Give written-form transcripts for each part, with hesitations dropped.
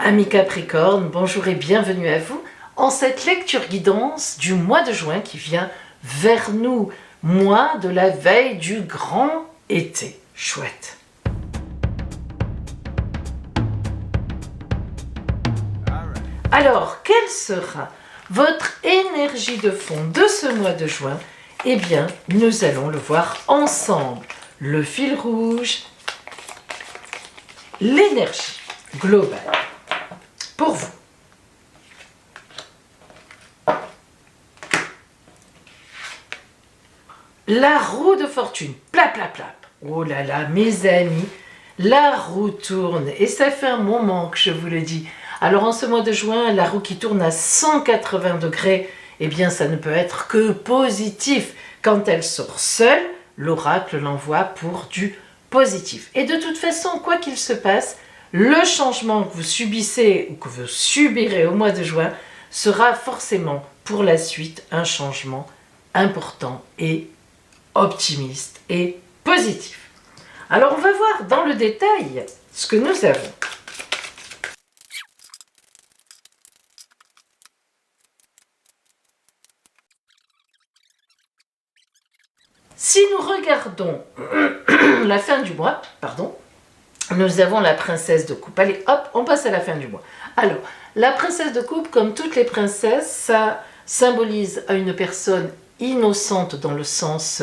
Amis Capricorne, bonjour et bienvenue à vous en cette lecture guidance du mois de juin qui vient vers nous, mois de la veille du grand été. Chouette. Alors, quelle sera votre énergie de fond de ce mois de juin? Eh bien, nous allons le voir ensemble. Le fil rouge, l'énergie globale pour vous. La roue de fortune, plap, plap, plap. Oh là là, mes amis, la roue tourne et ça fait un moment que je vous le dis. Alors en ce mois de juin, la roue qui tourne à 180 degrés, eh bien ça ne peut être que positif. Quand elle sort seule, l'oracle l'envoie pour du positif. Et de toute façon, quoi qu'il se passe, le changement que vous subissez ou que vous subirez au mois de juin sera forcément pour la suite un changement important et optimiste et positif. Alors on va voir dans le détail ce que nous avons. Si nous regardons la fin du mois, nous avons la princesse de coupe. Allez, hop, on passe à la fin du mois. Alors, la princesse de coupe, comme toutes les princesses, ça symbolise à une personne innocente dans le sens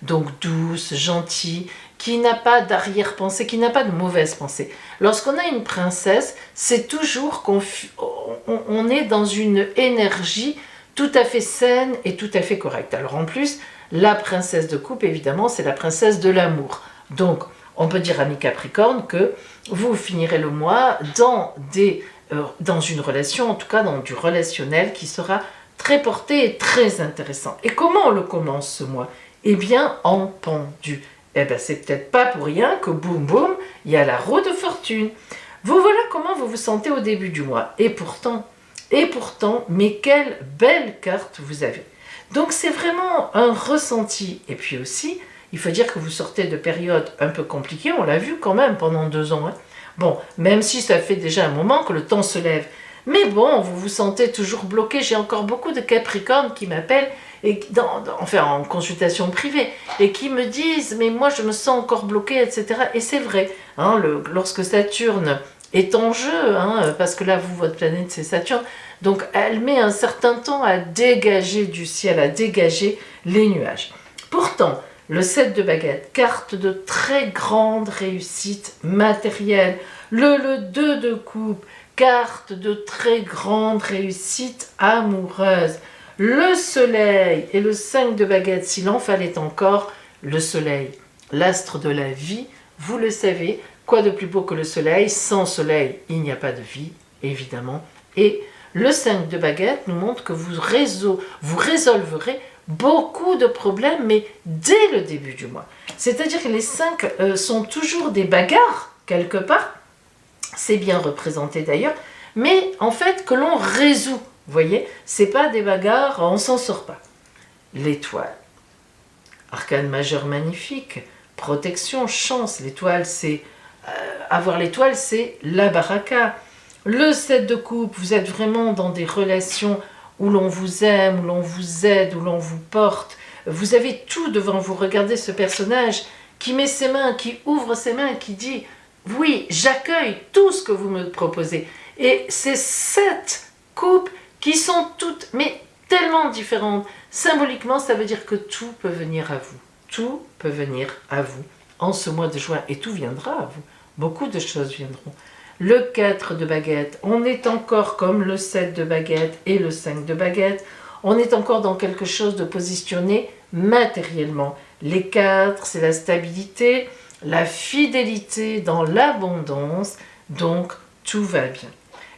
donc douce, gentille, qui n'a pas d'arrière-pensée, qui n'a pas de mauvaise pensée. Lorsqu'on a une princesse, c'est toujours qu'on est dans une énergie tout à fait saine et tout à fait correcte. Alors en plus, la princesse de coupe, évidemment, c'est la princesse de l'amour. Donc, on peut dire, amis Capricorne, que vous finirez le mois dans une relation, en tout cas dans du relationnel qui sera très porté et très intéressant. Et comment on le commence ce mois? Eh bien, en pendu. Eh bien, c'est peut-être pas pour rien que boum boum, il y a la roue de fortune. Vous voilà comment vous vous sentez au début du mois. Et pourtant, mais quelle belle carte vous avez. Donc c'est vraiment un ressenti. Et puis aussi, il faut dire que vous sortez de périodes un peu compliquées, on l'a vu quand même pendant 2 ans. Bon, même si ça fait déjà un moment que le temps se lève. Mais bon, vous vous sentez toujours bloqué. J'ai encore beaucoup de Capricornes qui m'appellent, en consultation privée, et qui me disent « mais moi je me sens encore bloqué, etc. » Et c'est vrai, lorsque Saturne est en jeu, parce que là, votre planète c'est Saturne, donc elle met un certain temps à dégager du ciel, à dégager les nuages. Pourtant, le 7 de baguette, carte de très grande réussite matérielle. Le 2 de coupe, carte de très grande réussite amoureuse. Le soleil et le 5 de baguette, s'il en fallait encore, le soleil, l'astre de la vie, vous le savez, quoi de plus beau que le soleil? Sans soleil, il n'y a pas de vie, évidemment. Et le 5 de baguette nous montre que vous résolverez beaucoup de problèmes, mais dès le début du mois. C'est-à-dire que les 5 sont toujours des bagarres, quelque part. C'est bien représenté d'ailleurs, mais en fait que l'on résout. Vous voyez, c'est pas des bagarres, on s'en sort pas. L'étoile. Arcane majeur magnifique, protection, chance. L'étoile, c'est... avoir l'étoile, c'est la baraka. Le 7 de coupe, vous êtes vraiment dans des relations où l'on vous aime, où l'on vous aide, où l'on vous porte. Vous avez tout devant vous. Regardez ce personnage qui met ses mains, qui ouvre ses mains, qui dit « oui, j'accueille tout ce que vous me proposez ». Et ces 7 coupes qui sont toutes, mais tellement différentes. Symboliquement, ça veut dire que tout peut venir à vous. Tout peut venir à vous en ce mois de juin. Et tout viendra à vous. Beaucoup de choses viendront. Le 4 de baguette, on est encore comme le 7 de baguette et le 5 de baguette. On est encore dans quelque chose de positionné matériellement. Les 4, c'est la stabilité, la fidélité dans l'abondance. Donc, tout va bien.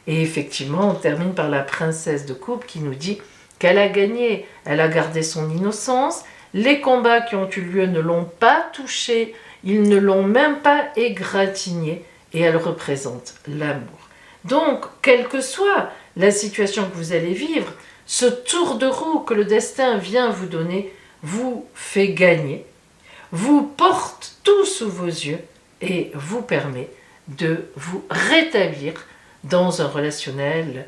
Et effectivement, on termine par la princesse de coupe qui nous dit qu'elle a gagné. Elle a gardé son innocence. Les combats qui ont eu lieu ne l'ont pas touchée. Ils ne l'ont même pas égratignée. Et elle représente l'amour. Donc, quelle que soit la situation que vous allez vivre, ce tour de roue que le destin vient vous donner vous fait gagner, vous porte tout sous vos yeux et vous permet de vous rétablir dans un relationnel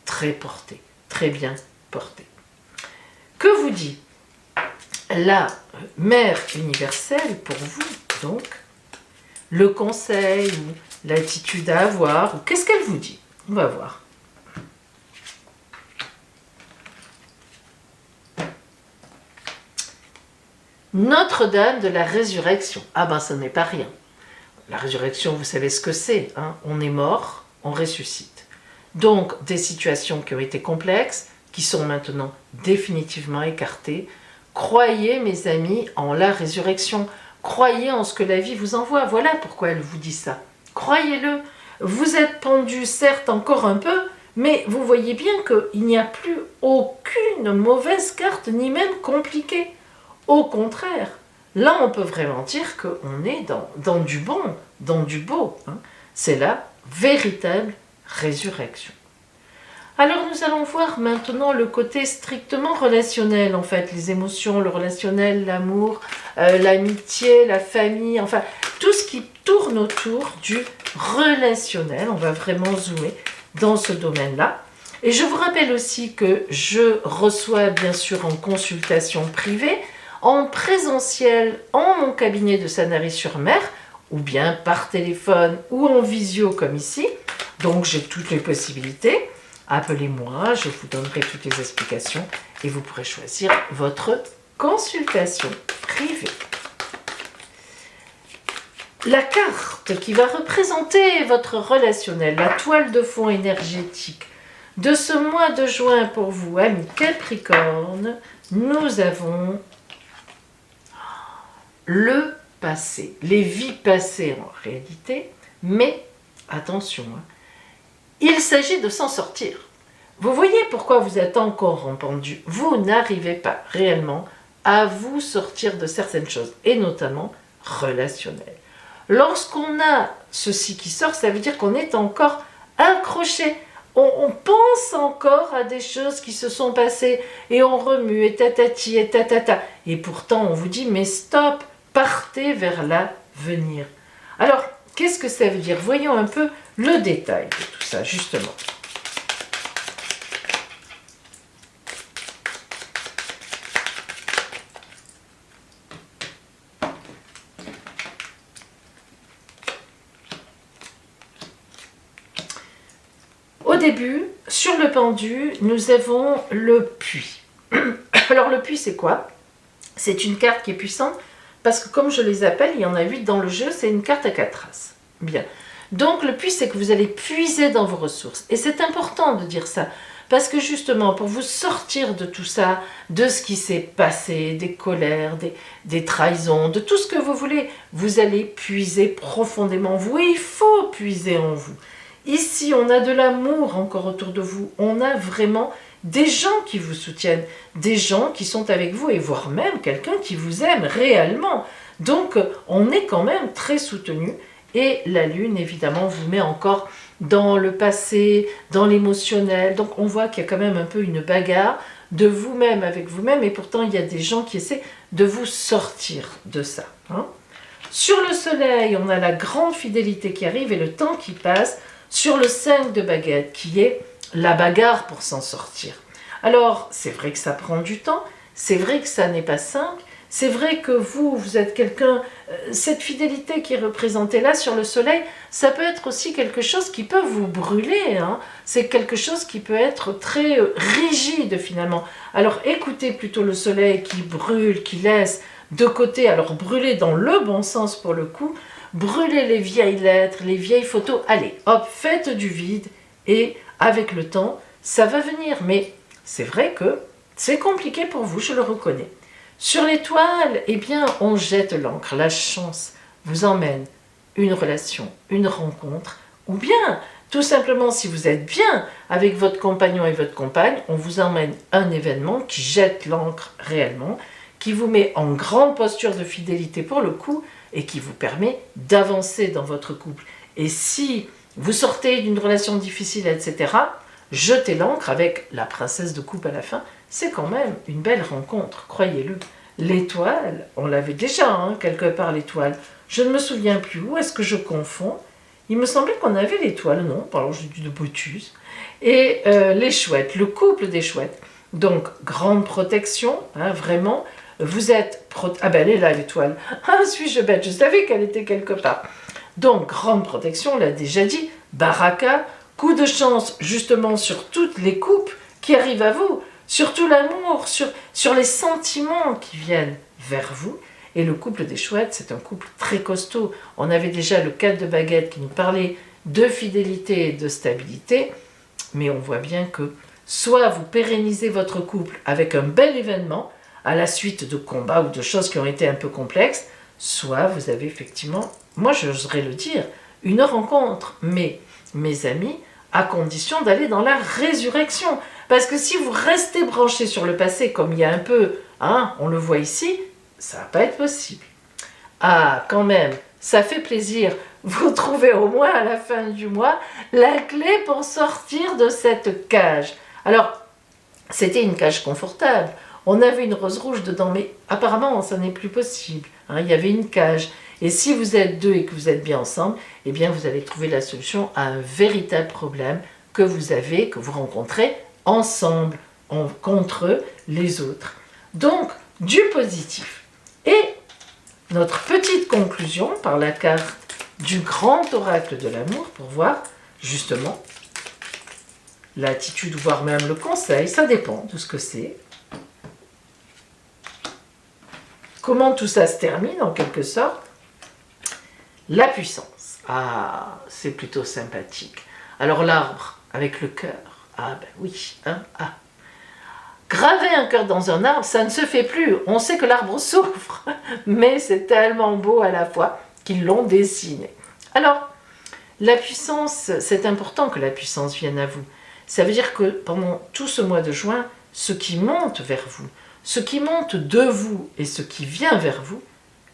très porté, très bien porté. Que vous dit la mère universelle pour vous, donc, le conseil ou l'attitude à avoir, ou qu'est-ce qu'elle vous dit? On va voir. Notre-Dame de la Résurrection. Ah ben, ça n'est pas rien. La résurrection, vous savez ce que c'est, hein? On est mort, on ressuscite. Donc, des situations qui ont été complexes, qui sont maintenant définitivement écartées. Croyez, mes amis, en la résurrection. Croyez en ce que la vie vous envoie. Voilà pourquoi elle vous dit ça. Croyez-le. Vous êtes pendu, certes, encore un peu, mais vous voyez bien qu'il n'y a plus aucune mauvaise carte, ni même compliquée. Au contraire, là, on peut vraiment dire qu'on est dans du bon, dans du beau. Hein. C'est la véritable résurrection. Alors, nous allons voir maintenant le côté strictement relationnel, en fait, les émotions, le relationnel, l'amour, l'amitié, la famille, enfin, tout ce qui tourne autour du relationnel. On va vraiment zoomer dans ce domaine-là. Et je vous rappelle aussi que je reçois, bien sûr, en consultation privée, en présentiel, en mon cabinet de Sanary-sur-Mer, ou bien par téléphone ou en visio comme ici. Donc j'ai toutes les possibilités. Appelez-moi, je vous donnerai toutes les explications et vous pourrez choisir votre consultation privée. La carte qui va représenter votre relationnel, la toile de fond énergétique de ce mois de juin pour vous, amis Capricorne, nous avons le passé, les vies passées en réalité, mais attention, hein, il s'agit de s'en sortir. Vous voyez pourquoi vous êtes encore en pendu. Vous n'arrivez pas réellement à vous sortir de certaines choses, et notamment relationnelles. Lorsqu'on a ceci qui sort, ça veut dire qu'on est encore accroché. On pense encore à des choses qui se sont passées, et on remue, et tatati, et tatata. Et pourtant, on vous dit, mais stop, partez vers l'avenir. Alors, qu'est-ce que ça veut dire? Voyons un peu le détail de tout ça, justement. Au début, sur le pendu, nous avons le puits. Alors, le puits, c'est quoi? C'est une carte qui est puissante, parce que comme je les appelle, il y en a 8 dans le jeu, c'est une carte à 4 races. Bien. Donc le puits, c'est que vous allez puiser dans vos ressources. Et c'est important de dire ça, parce que justement, pour vous sortir de tout ça, de ce qui s'est passé, des colères, des trahisons, de tout ce que vous voulez, vous allez puiser profondément en vous. Et il faut puiser en vous. Ici, on a de l'amour encore autour de vous. On a vraiment des gens qui vous soutiennent, des gens qui sont avec vous, et voire même quelqu'un qui vous aime réellement. Donc, on est quand même très soutenu. Et la lune, évidemment, vous met encore dans le passé, dans l'émotionnel. Donc, on voit qu'il y a quand même un peu une bagarre de vous-même avec vous-même. Et pourtant, il y a des gens qui essaient de vous sortir de ça. Hein. Sur le soleil, on a la grande fidélité qui arrive et le temps qui passe. Sur le 5 de baguette, qui est la bagarre pour s'en sortir. Alors, c'est vrai que ça prend du temps. C'est vrai que ça n'est pas simple. C'est vrai que vous êtes quelqu'un, cette fidélité qui est représentée là sur le soleil, ça peut être aussi quelque chose qui peut vous brûler. Hein. C'est quelque chose qui peut être très rigide finalement. Alors écoutez plutôt le soleil qui brûle, qui laisse de côté, alors brûler dans le bon sens pour le coup, brûler les vieilles lettres, les vieilles photos. Allez, hop, faites du vide et avec le temps, ça va venir. Mais c'est vrai que c'est compliqué pour vous, je le reconnais. Sur l'étoile, eh bien, on jette l'encre. La chance vous emmène une relation, une rencontre, ou bien, tout simplement, si vous êtes bien avec votre compagnon et votre compagne, on vous emmène un événement qui jette l'encre réellement, qui vous met en grande posture de fidélité pour le coup, et qui vous permet d'avancer dans votre couple. Et si vous sortez d'une relation difficile, etc., jetez l'encre avec la princesse de coupe à la fin, c'est quand même une belle rencontre, croyez-le. L'étoile, on l'avait déjà, hein, quelque part l'étoile. Je ne me souviens plus où, est-ce que je confonds? Il me semblait qu'on avait l'étoile, non? Alors j'ai dit de bêtises. Et les chouettes, le couple des chouettes. Donc, grande protection, hein, vraiment. Vous êtes... Ah ben, elle est là, l'étoile. Ah, suis-je bête? Je savais qu'elle était quelque part. Donc, grande protection, on l'a déjà dit. Baraka, coup de chance, justement, sur toutes les coupes qui arrivent à vous. Sur tout l'amour, sur les sentiments qui viennent vers vous. Et le couple des chouettes, c'est un couple très costaud. On avait déjà le 4 de baguette qui nous parlait de fidélité et de stabilité. Mais on voit bien que soit vous pérennisez votre couple avec un bel événement, à la suite de combats ou de choses qui ont été un peu complexes, soit vous avez effectivement, moi j'oserais le dire, une rencontre. Mais, mes amis, à condition d'aller dans la résurrection. Parce que si vous restez branché sur le passé, comme il y a un peu, hein, on le voit ici, ça va pas être possible. Ah, quand même, ça fait plaisir. Vous trouvez au moins à la fin du mois la clé pour sortir de cette cage. Alors, c'était une cage confortable. On avait une rose rouge dedans, mais apparemment, ça n'est plus possible. Hein, il y avait une cage. Et si vous êtes deux et que vous êtes bien ensemble, eh bien, vous allez trouver la solution à un véritable problème que vous avez, que vous rencontrez ensemble, contre les autres. Donc, du positif. Et notre petite conclusion par la carte du grand oracle de l'amour pour voir justement l'attitude, voire même le conseil, ça dépend de ce que c'est. Comment tout ça se termine en quelque sorte? La puissance. Ah, c'est plutôt sympathique. Alors l'arbre avec le cœur. Ah ben oui, hein, ah. Graver un cœur dans un arbre, ça ne se fait plus. On sait que l'arbre souffre, mais c'est tellement beau à la fois qu'ils l'ont dessiné. Alors, la puissance, c'est important que la puissance vienne à vous. Ça veut dire que pendant tout ce mois de juin, ce qui monte vers vous, ce qui monte de vous et ce qui vient vers vous,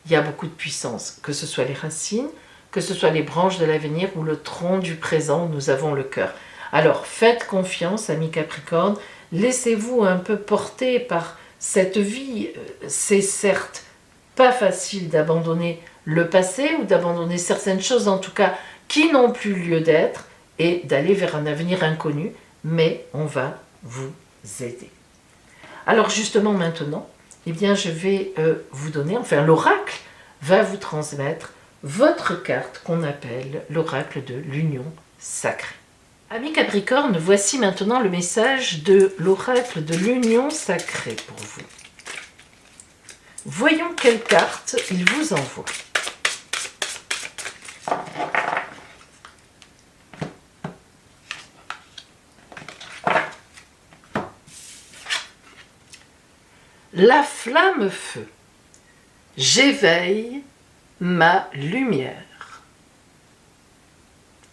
il y a beaucoup de puissance. Que ce soit les racines, que ce soit les branches de l'avenir ou le tronc du présent où nous avons le cœur. Alors, faites confiance, amis Capricorne, laissez-vous un peu porter par cette vie. C'est certes pas facile d'abandonner le passé ou d'abandonner certaines choses, en tout cas, qui n'ont plus lieu d'être et d'aller vers un avenir inconnu, mais on va vous aider. Alors justement maintenant, eh bien, je vais vous donner, enfin l'oracle va vous transmettre votre carte qu'on appelle l'oracle de l'union sacrée. Amis Capricorne, voici maintenant le message de l'oracle de l'union sacrée pour vous. Voyons quelle carte il vous envoie. La flamme feu. J'éveille ma lumière.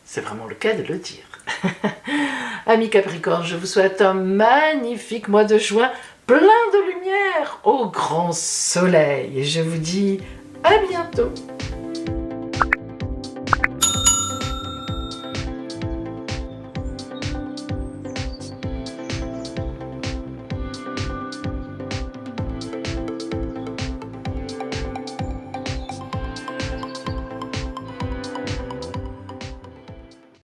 C'est vraiment le cas de le dire. Amis Capricorne, je vous souhaite un magnifique mois de juin, plein de lumière au grand soleil. Et je vous dis à bientôt.